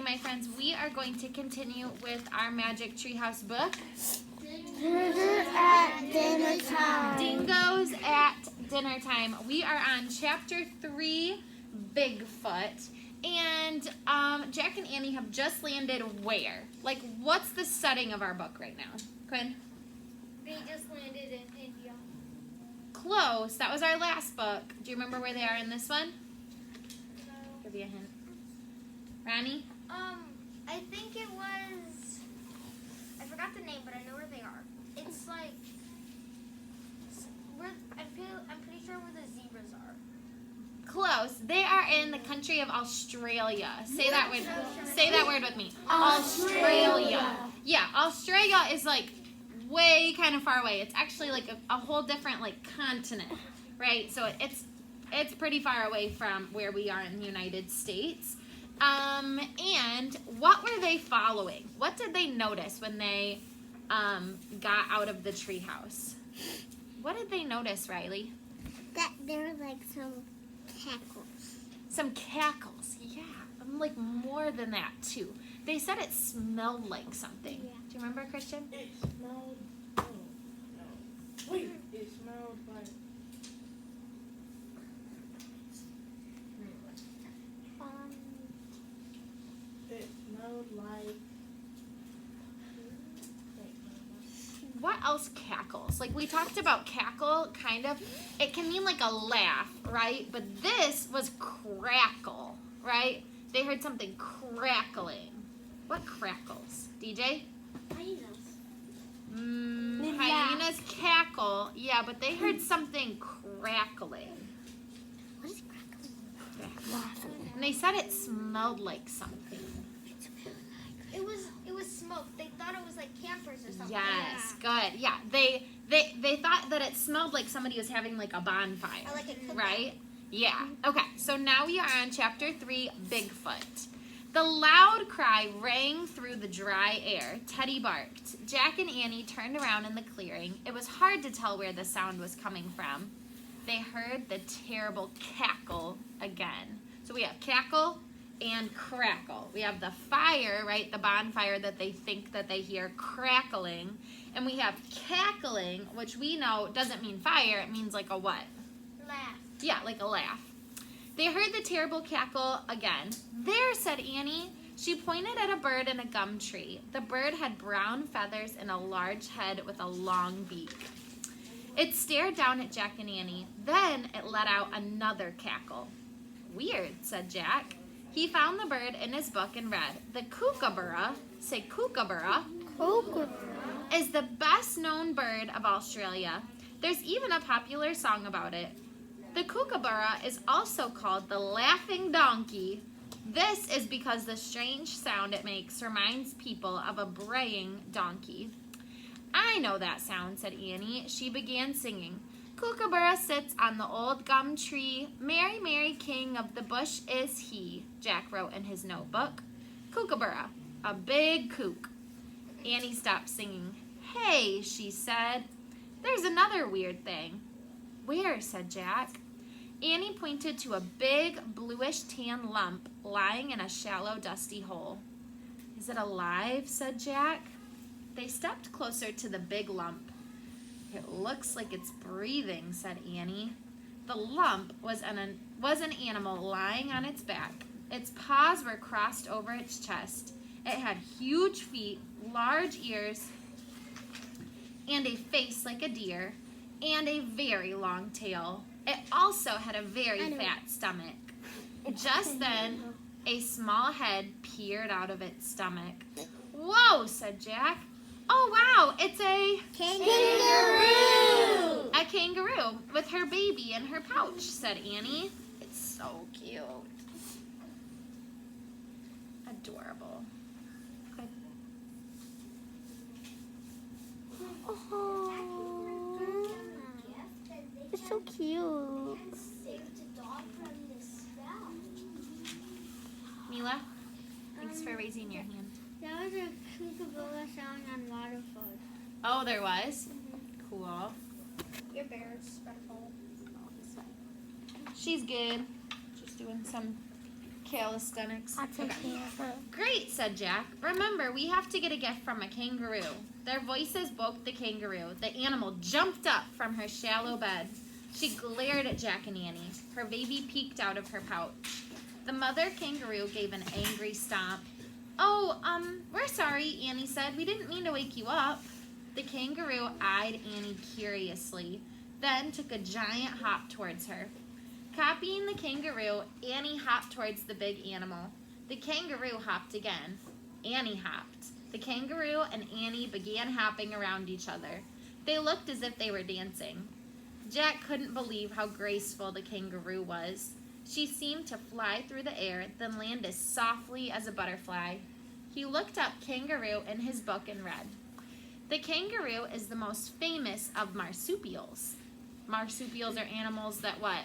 my friends, we are going to continue with our Magic Treehouse book. Dingoes at dinner time. Dingoes at dinner time. We are on chapter 3, Bigfoot. And Jack and Annie have just landed where? Like, what's the setting of our book right now? Quinn? They just landed in India. Close. That was our last book. Do you remember where they are in this one? No. Give you a hint. Ronnie? I think it was. I forgot the name, but I know where they are. It's like. I'm pretty sure where the zebras are. Close. They are in the country of Australia. Say that word. Say that word with me. Australia. Yeah, Australia is like way kind of far away. It's actually like a whole different like continent, right? So it's pretty far away from where we are in the United States. And what were they following? What did they notice when they got out of the treehouse? What did they notice, Riley? That there were like some cackles. Some cackles, yeah. Like more than that too. They said it smelled like something. Yeah. Do you remember, Christian? It smelled. No. Wait, it smelled like. It smelled like. What else cackles? Like we talked about cackle, kind of. It can mean like a laugh, right? But this was crackle, right? They heard something crackling. What crackles? DJ? Hyenas. Hyenas cackle. Yeah, but they heard something crackling. What is crackling? And they said it smelled like something. It was smoke. They thought it was like campers or something. Yes, good. Yeah, they thought that it smelled like somebody was having like a bonfire. I like it. Right? Yeah. Okay, so now we are on chapter 3, Bigfoot. The loud cry rang through the dry air. Teddy barked. Jack and Annie turned around in the clearing. It was hard to tell where the sound was coming from. They heard the terrible cackle again. So we have cackle and crackle. We have the fire, right? The bonfire that they think that they hear crackling. And we have cackling, which we know doesn't mean fire. It means like a what? Laugh. Yeah, like a laugh. They heard the terrible cackle again. There, said Annie. She pointed at a bird in a gum tree. The bird had brown feathers and a large head with a long beak. It stared down at Jack and Annie. Then it let out another cackle. Weird, said Jack. He found the bird in his book and read, the kookaburra, say kookaburra, is the best known bird of Australia. There's even a popular song about it. The kookaburra is also called the laughing donkey. This is because the strange sound it makes reminds people of a braying donkey. I know that sound, said Annie. She began singing. Kookaburra sits on the old gum tree. Merry, merry king of the bush is he, Jack wrote in his notebook. Kookaburra, a big kook. Annie stopped singing. Hey, she said. There's another weird thing. Where, said Jack. Annie pointed to a big bluish tan lump lying in a shallow dusty hole. Is it alive, said Jack. They stepped closer to the big lump. It looks like it's breathing, said Annie. The lump was an animal lying on its back. Its paws were crossed over its chest. It had huge feet, large ears, and a face like a deer, and a very long tail. It also had a very fat stomach. Just then, a small head peered out of its stomach. Whoa, said Jack. Oh, wow, it's a kangaroo. A kangaroo with her baby in her pouch, said Annie. It's so cute. Adorable. Good. Oh, it's so cute. Mila, thanks for raising your hand. There was a kookaburra song on Waterford. Oh, there was? Cool. Your bear is special. Oh, he's fine. She's good. Just doing some calisthenics. I'll take care of her. Great. said Jack. Remember, we have to get a gift from a kangaroo. Their voices woke the kangaroo. The animal jumped up from her shallow bed. She glared at Jack and Annie. Her baby peeked out of her pouch. The mother kangaroo gave an angry stomp. Oh, we're sorry, Annie said. We didn't mean to wake you up. The kangaroo eyed Annie curiously, then took a giant hop towards her. Copying the kangaroo, Annie hopped towards the big animal. The kangaroo hopped again. Annie hopped. The kangaroo and Annie began hopping around each other. They looked as if they were dancing. Jack couldn't believe how graceful the kangaroo was. She seemed to fly through the air, then land as softly as a butterfly. He looked up kangaroo in his book and read, "The kangaroo is the most famous of marsupials." Marsupials are animals that what?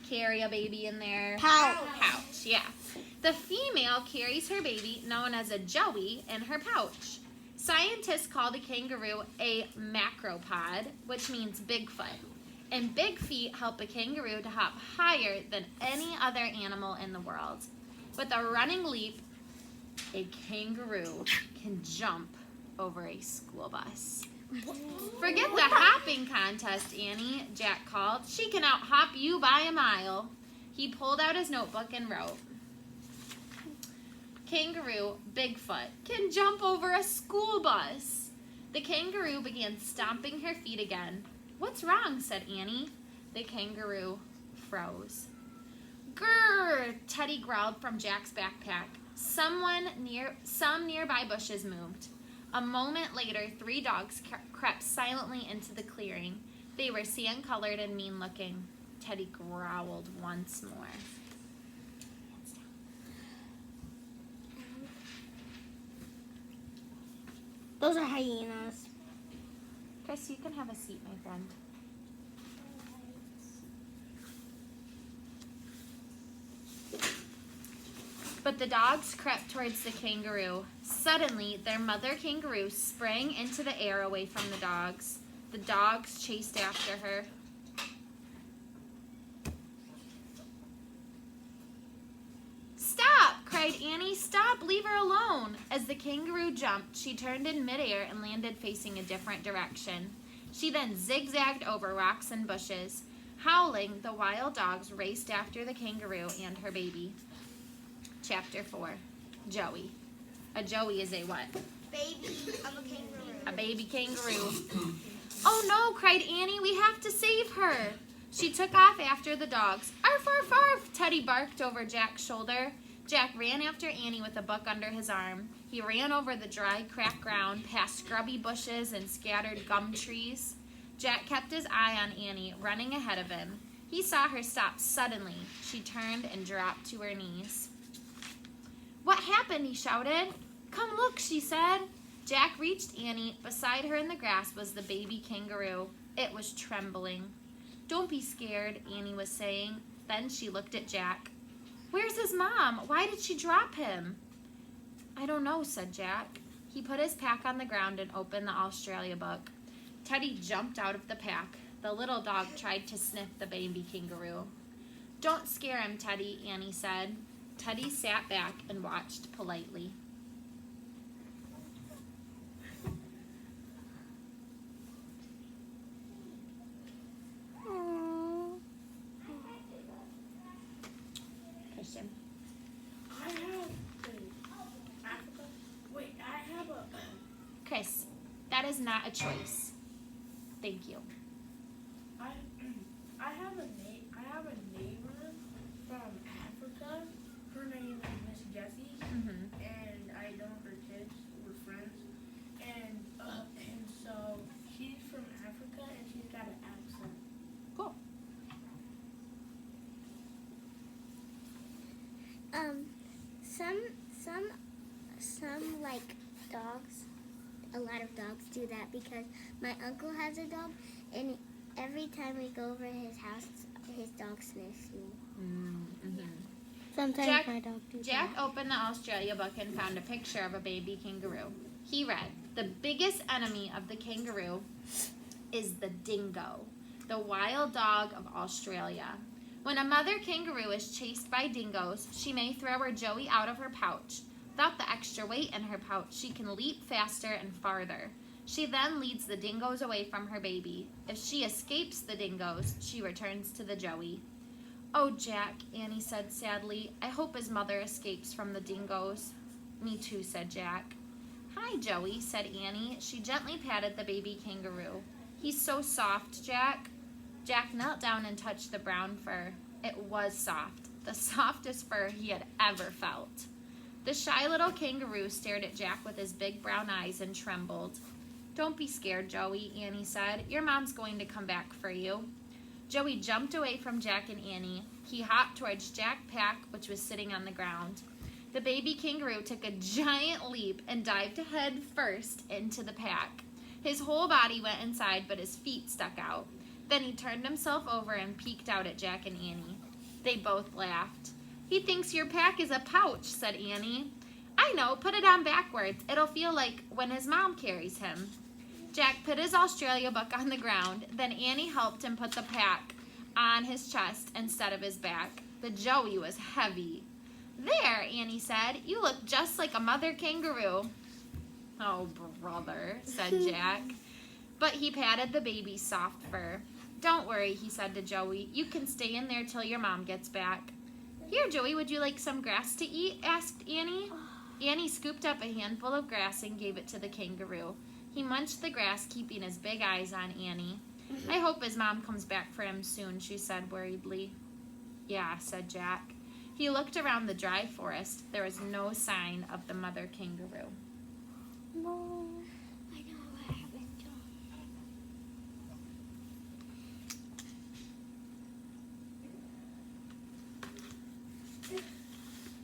Carry a baby in their pouch. Yeah. The female carries her baby, known as a joey, in her pouch. Scientists call the kangaroo a macropod, which means Bigfoot. And big feet help a kangaroo to hop higher than any other animal in the world. With a running leap, a kangaroo can jump over a school bus. Forget the hopping contest, Annie, Jack called. She can out-hop you by a mile. He pulled out his notebook and wrote, "Kangaroo, Bigfoot, can jump over a school bus." The kangaroo began stomping her feet again. "What's wrong?" said Annie. The kangaroo froze. "Grrr!" Teddy growled from Jack's backpack. Some nearby bushes moved. A moment later, 3 dogs crept silently into the clearing. They were sand-colored and mean-looking. Teddy growled once more. Those are hyenas. Chris, you can have a seat, my friend. But the dogs crept towards the kangaroo. Suddenly, their mother kangaroo sprang into the air away from the dogs. The dogs chased after her. "Stop!" cried Annie. "Stop! Leave her alone!" As the kangaroo jumped, she turned in midair and landed facing a different direction. She then zigzagged over rocks and bushes. Howling, the wild dogs raced after the kangaroo and her baby. Chapter 4. Joey. A joey is a what? Baby of a kangaroo. A baby kangaroo. "Oh no," cried Annie. "We have to save her." She took off after the dogs. "Arf, arf, arf!" Teddy barked over Jack's shoulder. Jack ran after Annie with a book under his arm. He ran over the dry, cracked ground, past scrubby bushes and scattered gum trees. Jack kept his eye on Annie, running ahead of him. He saw her stop suddenly. She turned and dropped to her knees. "What happened?" he shouted. "Come look," she said. Jack reached Annie. Beside her in the grass was the baby kangaroo. It was trembling. "Don't be scared," Annie was saying. Then she looked at Jack. "Where's his mom? Why did she drop him?" "I don't know," said Jack. He put his pack on the ground and opened the Australia book. Teddy jumped out of the pack. The little dog tried to sniff the baby kangaroo. "Don't scare him, Teddy," Annie said. Teddy sat back and watched politely. Christian. I have Africa. Wait, I have a. Chris, that is not a choice. Thank you. I have a neighbor from Africa. Her name is Miss Jessie, and I know her kids. We're friends, and so she's from Africa, and she's got an accent. Cool. Some like dogs. A lot of dogs do that because my uncle has a dog, and every time we go over his house, his dog sniffs me. Sometimes my dog does Jack that. opened the Australia book and found a picture of a baby kangaroo. He read, "The biggest enemy of the kangaroo is the dingo, the wild dog of Australia. When a mother kangaroo is chased by dingoes, she may throw her Joey out of her pouch. Without the extra weight in her pouch, she can leap faster and farther. She then leads the dingoes away from her baby. If she escapes the dingoes, she returns to the Joey. Oh, Jack, Annie said sadly. I hope his mother escapes from the dingoes. Me too, said Jack. Hi, Joey, said Annie. She gently patted the baby kangaroo. He's so soft, Jack. Jack knelt down and touched the brown fur. It was soft, the softest fur he had ever felt. The shy little kangaroo stared at Jack with his big brown eyes and trembled. Don't be scared, Joey, Annie said. Your mom's going to come back for you. Joey jumped away from Jack and Annie. He hopped towards Jack Pack, which was sitting on the ground. The baby kangaroo took a giant leap and dived head first into the pack. His whole body went inside, but his feet stuck out. Then he turned himself over and peeked out at Jack and Annie. They both laughed. He thinks your pack is a pouch, said Annie. I know, put it on backwards. It'll feel like when his mom carries him. Jack put his Australia book on the ground. Then Annie helped him put the pack on his chest instead of his back. The Joey was heavy. There, Annie said, you look just like a mother kangaroo. Oh, brother, said Jack. But he patted the baby's soft fur. Don't worry, he said to Joey. You can stay in there till your mom gets back. Here, Joey, would you like some grass to eat? Asked Annie. Annie scooped up a handful of grass and gave it to the kangaroo. He munched the grass, keeping his big eyes on Annie. I hope his mom comes back for him soon, she said worriedly. Yeah, said Jack. He looked around the dry forest. There was no sign of the mother kangaroo. No, I know what happened.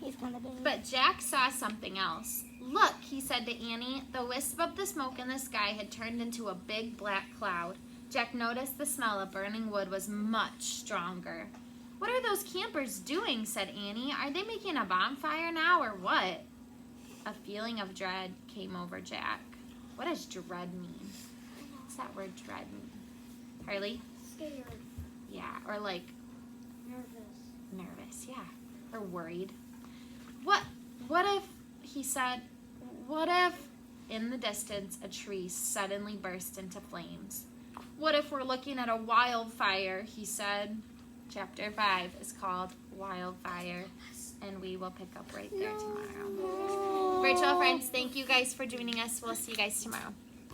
He's gonna be. But Jack saw something else. Look, he said to Annie. The wisp of the smoke in the sky had turned into a big black cloud. Jack noticed the smell of burning wood was much stronger. What are those campers doing, said Annie. Are they making a bonfire now or what? A feeling of dread came over Jack. What does dread mean? What's that word dread mean? Harley? Scared. Yeah, or like Nervous. nervous, yeah. Or worried. What if, he said, what if in the distance a tree suddenly burst into flames? What if we're looking at a wildfire, he said. Chapter 5 is called Wildfire, and we will pick up right there tomorrow. Virtual friends, thank you guys for joining us. We'll see you guys tomorrow.